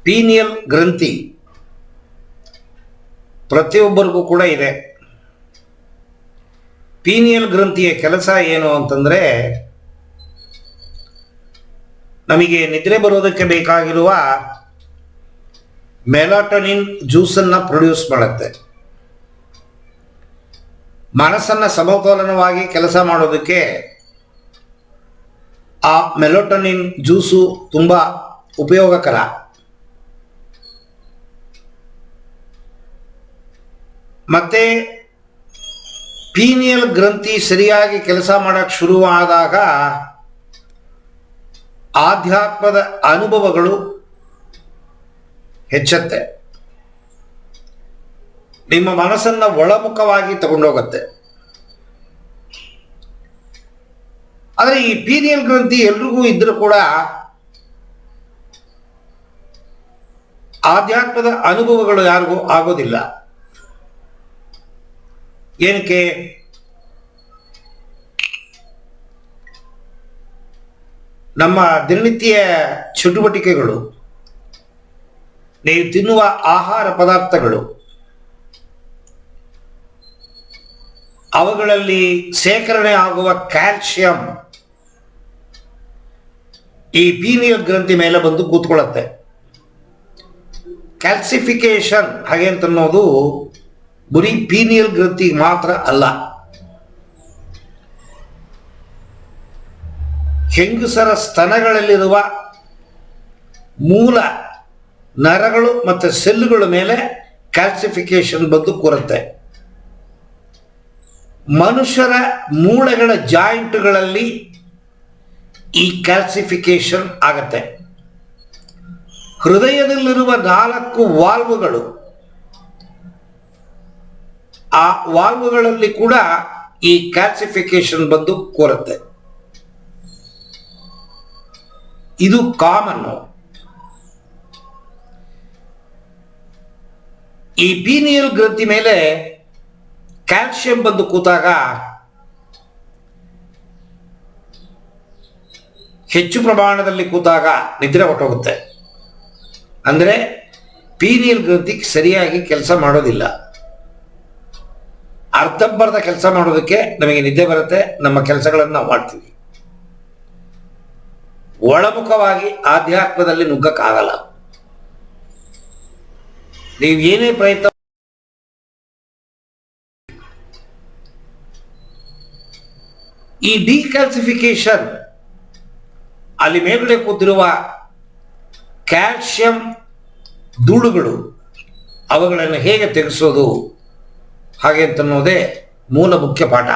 Pineal ಗ್ರಂಥಿ ಪ್ರತಿಯೊಬ್ಬರಿಗೂ ಕೂಡ ಇದೆ. ಪೀನಿಯಲ್ ಗ್ರಂಥಿಯ ಕೆಲಸ ಏನು ಅಂತಂದರೆ, ನಮಗೆ ನಿದ್ರೆ ಬರೋದಕ್ಕೆ ಬೇಕಾಗಿರುವ ಮೆಲಾಟೋನಿನ್ ಜ್ಯೂಸನ್ನು ಪ್ರೊಡ್ಯೂಸ್ ಮಾಡುತ್ತೆ. ಮನಸ್ಸನ್ನು ಸಮತೋಲನವಾಗಿ ಕೆಲಸ ಮಾಡೋದಕ್ಕೆ ಆ ಮೆಲಾಟೋನಿನ್ ಜ್ಯೂಸು ತುಂಬ ಉಪಯೋಗಕರ. ಮತ್ತೆ ಪೀನಿಯಲ್ ಗ್ರಂಥಿ ಸರಿಯಾಗಿ ಕೆಲಸ ಮಾಡಕ್ಕೆ ಶುರುವಾದಾಗ ಆಧ್ಯಾತ್ಮದ ಅನುಭವಗಳು ಹೆಚ್ಚುತ್ತೆ. ನಿಮ್ಮ ಮನಸ್ಸನ್ನು ಒಳಮುಖವಾಗಿ ತಗೊಂಡೋಗುತ್ತೆ. ಆದರೆ ಈ ಪೀನಿಯಲ್ ಗ್ರಂಥಿ ಎಲ್ರಿಗೂ ಇದ್ರೂ ಕೂಡ ಆಧ್ಯಾತ್ಮದ ಅನುಭವಗಳು ಯಾರಿಗೂ ಆಗೋದಿಲ್ಲ. ಏನಕ್ಕೆ? ನಮ್ಮ ದಿನನಿತ್ಯ ಚಟುವಟಿಕೆಗಳು, ನೀವು ತಿನ್ನುವ ಆಹಾರ ಪದಾರ್ಥಗಳು, ಅವುಗಳಲ್ಲಿ ಸೇಕರಣೆ ಆಗುವ ಕ್ಯಾಲ್ಸಿಯಂ ಈ ಪೀನಿಯಲ್ ಗ್ರಂಥಿ ಮೇಲೆ ಬಂದು ಕೂತ್ಕೊಳ್ಳುತ್ತೆ. ಕ್ಯಾಲ್ಸಿಫಿಕೇಶನ್ ಹಾಗೆ ಅಂತನ್ನೋದು ಬರೀ ಪೀನಿಯಲ್ ಗ್ರಂಥಿಗೆ ಮಾತ್ರ ಅಲ್ಲ. ಹೆಂಗಸರ ಸ್ತನಗಳಲ್ಲಿರುವ ಮೂಲ ನರಗಳು ಮತ್ತು ಸೆಲ್ಲುಗಳ ಮೇಲೆ ಕ್ಯಾಲ್ಸಿಫಿಕೇಶನ್ ಬಂದು ಕೂರುತ್ತೆ. ಮನುಷ್ಯರ ಮೂಳೆಗಳ ಜಾಯಿಂಟ್ಗಳಲ್ಲಿ ಈ ಕ್ಯಾಲ್ಸಿಫಿಕೇಶನ್ ಆಗತ್ತೆ. ಹೃದಯದಲ್ಲಿರುವ 4 ವಾಲ್ವ್ಗಳು, ಆ ವಾಲ್ವ್ಗಳಲ್ಲಿ ಕೂಡ ಈ ಕ್ಯಾಲ್ಸಿಫಿಕೇಶನ್ ಬಂದು ಕೂರುತ್ತೆ. ಇದು ಕಾಮನ್ನು. ಈ ಪೀನಿಯಲ್ ಗ್ರಂಥಿ ಮೇಲೆ ಕ್ಯಾಲ್ಸಿಯಂ ಬಂದು ಕೂತಾಗ ಹೆಚ್ಚು ಪ್ರಮಾಣದಲ್ಲಿ ಕೂತಾಗ ನಿದ್ರೆ ಹೊರಟೋಗುತ್ತೆ. ಅಂದರೆ ಪೀನಿಯಲ್ ಗ್ರಂಥಿ ಸರಿಯಾಗಿ ಕೆಲಸ ಮಾಡೋದಿಲ್ಲ. ಅರ್ಧಂಬರ್ಧ ಕೆಲಸ ಮಾಡೋದಕ್ಕೆ ನಮಗೆ ನಿದ್ದೆ ಬರುತ್ತೆ, ನಮ್ಮ ಕೆಲಸಗಳನ್ನು ನಾವು ಮಾಡ್ತೀವಿ. ಒಳಮುಖವಾಗಿ ಆಧ್ಯಾತ್ಮದಲ್ಲಿ ನುಗ್ಗಕ್ಕಾಗಲ್ಲ. ನೀವು ಏನೇ ಪ್ರಯತ್ನ, ಈ ಡಿಕ್ಯಾಲ್ಸಿಫಿಕೇಶನ್ ಅಲ್ಲಿ ಮೇಲ್ಗಡೆ ಕೂತಿರುವ ಕ್ಯಾಲ್ಸಿಯಂ ಧೂಳುಗಳು, ಅವುಗಳನ್ನು ಹೇಗೆ ತೆಗೆಸೋದು ಹಾಗೆ ಅಂತನ್ನೋದೇ ಮೂಲ ಮುಖ್ಯ ಪಾಠ.